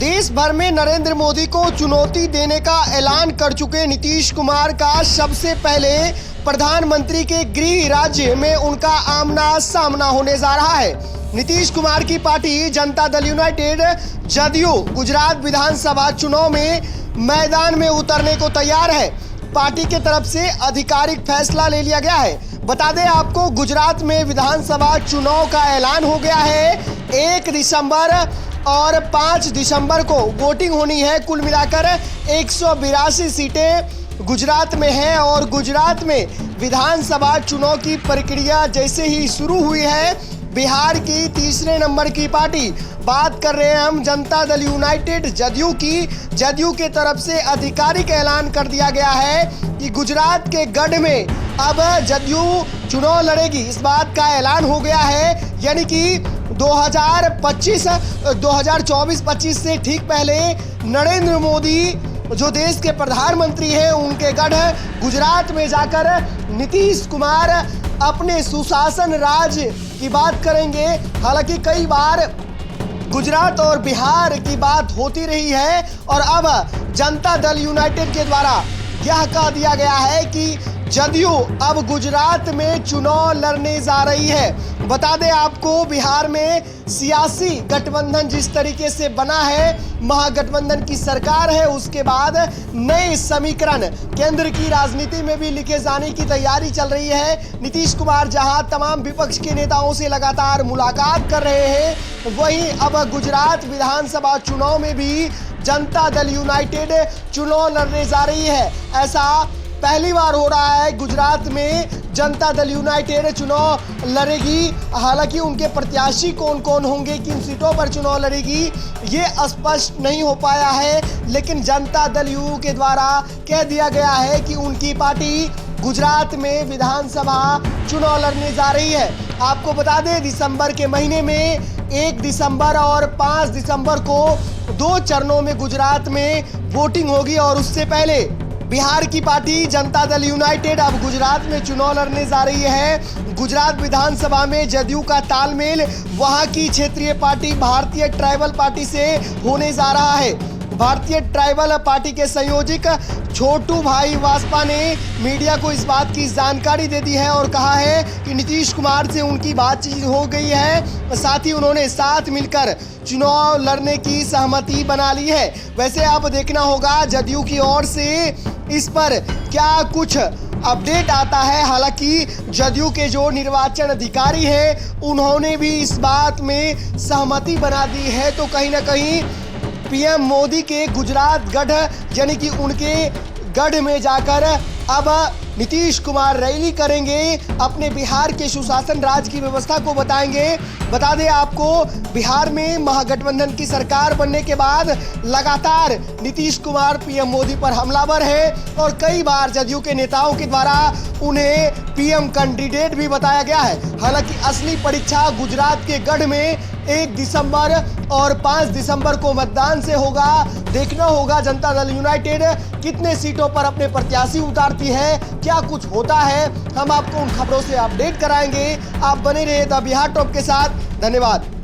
देश भर में नरेंद्र मोदी को चुनौती देने का ऐलान कर चुके नीतीश कुमार का सबसे पहले प्रधानमंत्री के गृह राज्य में उनका आमना सामना होने जा रहा है। नीतीश कुमार की पार्टी जनता दल यूनाइटेड जदयू गुजरात विधानसभा चुनाव में मैदान में उतरने को तैयार है। पार्टी के तरफ से आधिकारिक फैसला ले लिया गया है। बता दें आपको, गुजरात में विधानसभा चुनाव का ऐलान हो गया है। 1 दिसंबर और 5 दिसंबर को वोटिंग होनी है। कुल मिलाकर 182 सीटें गुजरात में हैं और गुजरात में विधानसभा चुनाव की प्रक्रिया जैसे ही शुरू हुई है, बिहार की तीसरे नंबर की पार्टी, बात कर रहे हैं हम जनता दल यूनाइटेड जदयू की। जदयू के तरफ से आधिकारिक ऐलान कर दिया गया है कि गुजरात के गढ़ में अब जदयू चुनाव लड़ेगी। इस बात का ऐलान हो गया है, यानी कि 2024-25 से ठीक पहले नरेंद्र मोदी जो देश के प्रधानमंत्री हैं, उनके गढ़ गुजरात में जाकर नीतीश कुमार अपने सुशासन राज की बात करेंगे। हालांकि कई बार गुजरात और बिहार की बात होती रही है और अब जनता दल यूनाइटेड के द्वारा यह कह दिया गया है कि जदयू अब गुजरात में चुनाव लड़ने जा रही है। बता दें आपको, बिहार में सियासी गठबंधन जिस तरीके से बना है, महागठबंधन की सरकार है, उसके बाद नए समीकरण केंद्र की राजनीति में भी लिखे जाने की तैयारी चल रही है। नीतीश कुमार जहां तमाम विपक्ष के नेताओं से लगातार मुलाकात कर रहे हैं, वहीं अब गुजरात विधानसभा चुनाव में भी जनता दल यूनाइटेड चुनाव लड़ने जा रही है। ऐसा पहली बार हो रहा है, गुजरात में जनता दल यूनाइटेड चुनाव लड़ेगी। हालांकि उनके प्रत्याशी कौन कौन होंगे, किन सीटों पर चुनाव लड़ेगी, ये स्पष्ट नहीं हो पाया है। लेकिन जनता दल यू के द्वारा कह दिया गया है कि उनकी पार्टी गुजरात में विधानसभा चुनाव लड़ने जा रही है। आपको बता दें, दिसंबर के महीने में 1 दिसंबर और 5 दिसंबर को 2 चरणों में गुजरात में वोटिंग होगी और उससे पहले बिहार की पार्टी जनता दल यूनाइटेड अब गुजरात में चुनाव लड़ने जा रही है। गुजरात विधानसभा में जदयू का तालमेल वहां की क्षेत्रीय पार्टी भारतीय ट्राइबल पार्टी से होने जा रहा है। भारतीय ट्राइबल पार्टी के संयोजक छोटू भाई वासपा ने मीडिया को इस बात की जानकारी दे दी है और कहा है कि नीतीश कुमार से उनकी बातचीत हो गई है। साथ ही उन्होंने साथ मिलकर चुनाव लड़ने की सहमति बना ली है। वैसे अब देखना होगा जदयू की ओर से इस पर क्या कुछ अपडेट आता है। हालांकि जदयू के जो निर्वाचन अधिकारी हैं, उन्होंने भी इस बात में सहमति बना दी है। तो कहीं ना कहीं पीएम मोदी के गुजरात गढ़, यानी कि उनके गढ़ में जाकर अब नीतीश कुमार रैली करेंगे, अपने बिहार के सुशासन राज की व्यवस्था को बताएंगे। बता दें आपको, बिहार में महागठबंधन की सरकार बनने के बाद लगातार नीतीश कुमार पीएम मोदी पर हमलावर है और कई बार जदयू के नेताओं के द्वारा उन्हें पीएम कैंडिडेट भी बताया गया है। हालांकि असली परीक्षा गुजरात के गढ़ में 1 दिसंबर और 5 दिसंबर को मतदान से होगा। देखना होगा जनता दल यूनाइटेड कितने सीटों पर अपने प्रत्याशी उतारती है, क्या कुछ होता है। हम आपको उन खबरों से अपडेट कराएंगे। आप बने रहिए द बिहार टॉप के साथ। धन्यवाद।